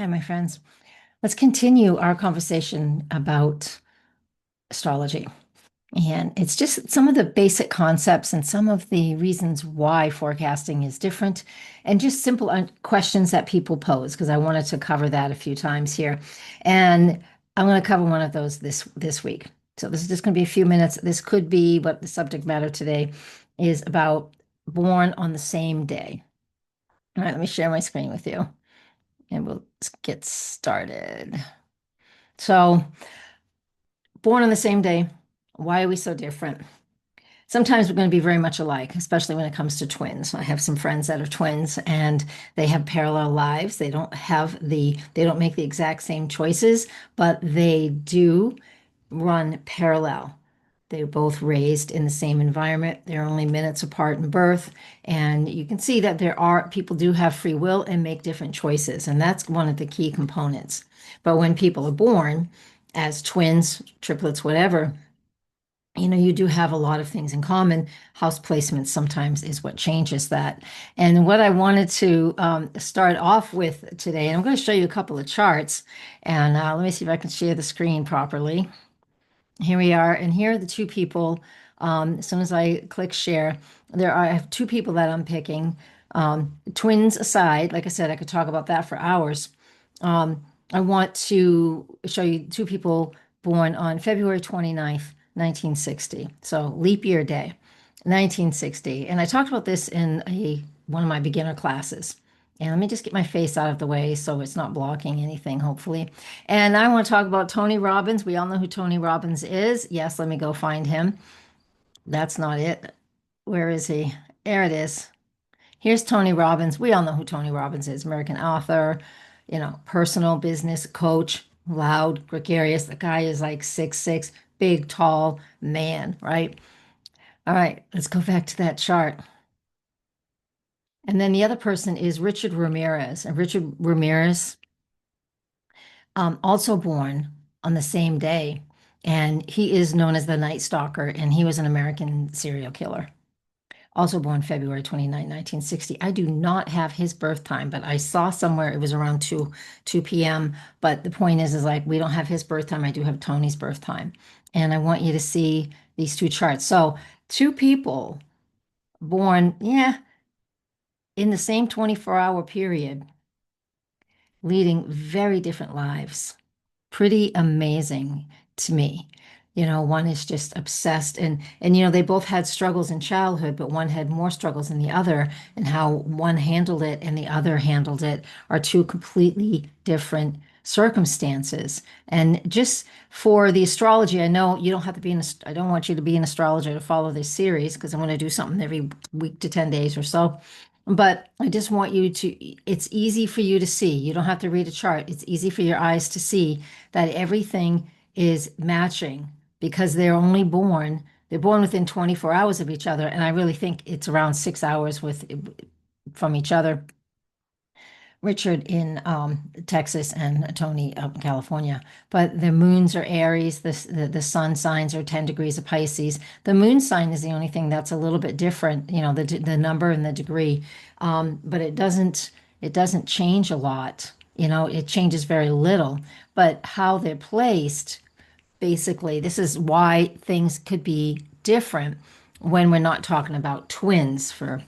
Hi, my friends. Let's continue our conversation about astrology. And it's just some of the basic concepts and some of the reasons why forecasting is different, and just simple questions that people pose, because I wanted to cover that a few times here. And I'm going to cover one of those this week. So this is just going to be a few minutes. This could be what the subject matter today is about: born on the same day. All right, let me share my screen with you and we'll get started. So, born on the same day, why are we so different? Sometimes we're going to be very much alike, especially when it comes to twins. I have some friends that are twins and they have parallel lives. They don't make the exact same choices, but they do run parallel. They were both raised in the same environment. They're only minutes apart in birth. And you can see that people do have free will and make different choices. And that's one of the key components. But when people are born as twins, triplets, whatever, you do have a lot of things in common. House placement sometimes is what changes that. And what I wanted to start off with today, and I'm going to show you a couple of charts. And let me see if I can share the screen properly. Here we are, and here are the two people. As soon as I click share, I have two people that I'm picking. Twins aside, like I said, I could talk about that for hours. I want to show you two people born on February 29th, 1960. So leap year day, 1960. And I talked about this in one of my beginner classes. And let me just get my face out of the way so it's not blocking anything, hopefully. And I want to talk about Tony Robbins. We all know who Tony Robbins is. Yes, let me go find him. That's not it. Where is he? There it is. Here's Tony Robbins. We all know who Tony Robbins is. American author, personal business coach, loud, gregarious. The guy is like 6'6", big, tall man, right? All right, let's go back to that chart. And then the other person is Richard Ramirez. And Richard Ramirez, also born on the same day. And he is known as the Night Stalker, and he was an American serial killer. Also born February 29, 1960. I do not have his birth time, but I saw somewhere it was around 2 p.m. But the point is like we don't have his birth time. I do have Tony's birth time. And I want you to see these two charts. So two people born, in the same 24-hour period, leading very different lives. Pretty amazing to me. One is just obsessed and they both had struggles in childhood, but one had more struggles than the other, and how one handled it and the other handled it are two completely different circumstances. And just for the astrology, I know you don't have to I don't want you to be an astrologer to follow this series, because I'm going to do something every week to 10 days or so. But I just want it's easy for you to see. You don't have to read a chart. It's easy for your eyes to see that everything is matching, because they're born within 24 hours of each other. And I really think it's around 6 hours from each other. Richard in Texas and Tony up in California. But the moons are Aries, the sun signs are 10 degrees of Pisces. The moon sign is the only thing that's a little bit different, the number and the degree. But it doesn't change a lot. It changes very little. But how they're placed, basically, this is why things could be different when we're not talking about twins, for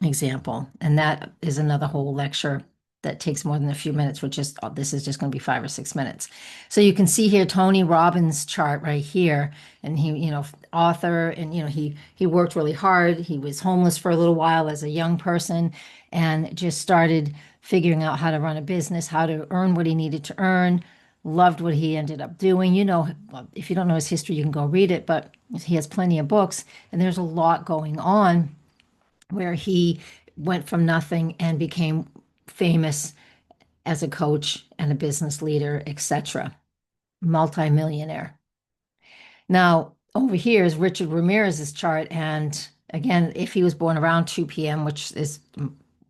example. And that is another whole lecture that takes more than a few minutes, this is just going to be 5 or 6 minutes. So you can see here Tony Robbins' chart right here, and he, author, and he worked really hard. He was homeless for a little while as a young person, and just started figuring out how to run a business, how to earn what he needed to earn. Loved what he ended up doing. Well, if you don't know his history, you can go read it, but he has plenty of books, and there's a lot going on where he went from nothing and became famous as a coach and a business leader, etc. Multi-millionaire. Now, over here is Richard Ramirez's chart. And again, if he was born around 2 p.m., which is,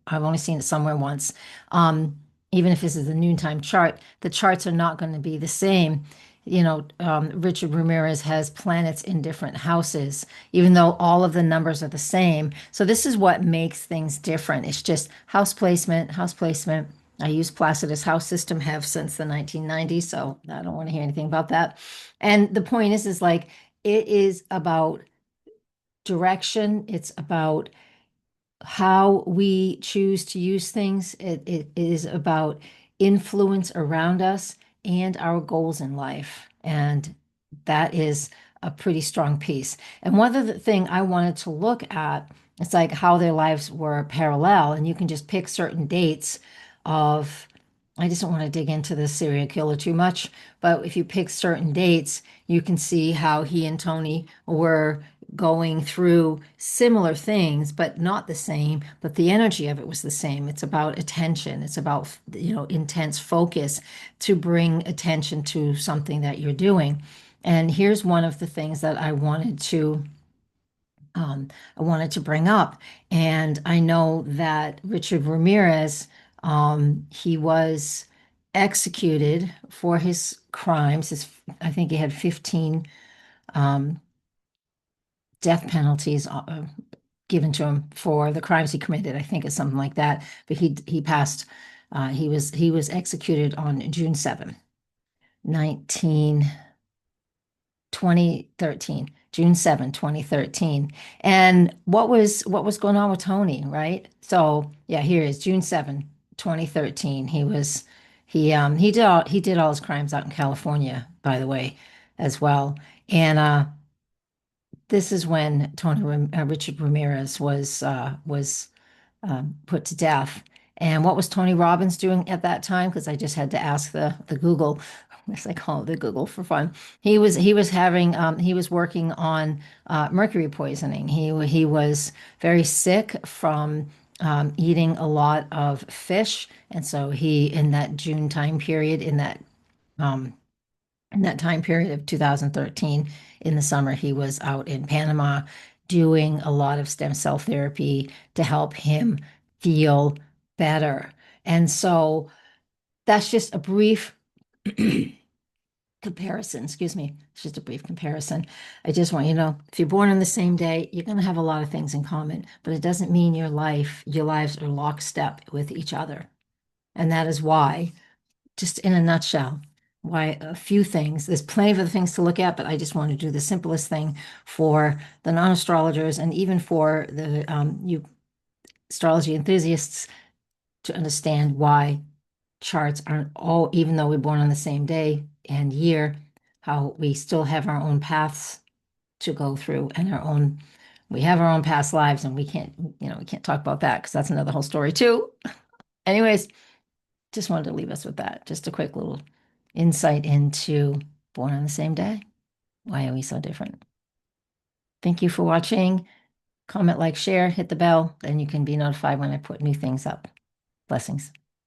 I've only seen it somewhere once, even if this is a noontime chart, the charts are not going to be the same. Richard Ramirez has planets in different houses, even though all of the numbers are the same. So this is what makes things different. It's just house placement, I use Placidus house system, have since the 1990s, so I don't want to hear anything about that. And the point is like it is about direction. It's about how we choose to use things. It is about influence around us and our goals in life. And that is a pretty strong piece. And one other thing I wanted to look at, it's like how their lives were parallel, and you can just pick certain dates of, I just don't want to dig into the serial killer too much, but if you pick certain dates, you can see how he and Tony were going through similar things, but not the same, but the energy of it was the same. It's about attention. It's about, intense focus to bring attention to something that you're doing. And here's one of the things that I wanted to bring up. And I know that Richard Ramirez, he was executed for his crimes. I think he had 15 um, death penalties given to him for the crimes he committed. I think it's something like that. But he passed. He was executed on June 7, 2013. June 7, 2013. And what was going on with Tony, right? So yeah, here is June 7, 2013. He did all his crimes out in California, by the way, as well. And this is when Richard Ramirez was put to death. And what was Tony Robbins doing at that time? Because I just had to ask the Google, as I call it, the Google for fun. He was working on mercury poisoning. He was very sick from eating a lot of fish, and so in that June time period, um, in that time period of 2013, in the summer, he was out in Panama doing a lot of stem cell therapy to help him feel better. And so that's just a brief comparison. Excuse me. It's just a brief comparison. I just want you to know if you're born on the same day, you're going to have a lot of things in common, but it doesn't mean your lives are lockstep with each other. And that is why, just in a nutshell, why a few things. There's plenty of other things to look at, but I just want to do the simplest thing for the non-astrologers and even for the you astrology enthusiasts to understand why charts aren't all, even though we're born on the same day and year, how we still have our own paths to go through and we have our own past lives, and we can't talk about that because that's another whole story too. Anyways, just wanted to leave us with that. Just a quick little insight into born on the same day. Why are we so different? Thank you for watching. Comment, like, share, hit the bell, then you can be notified when I put new things up. Blessings.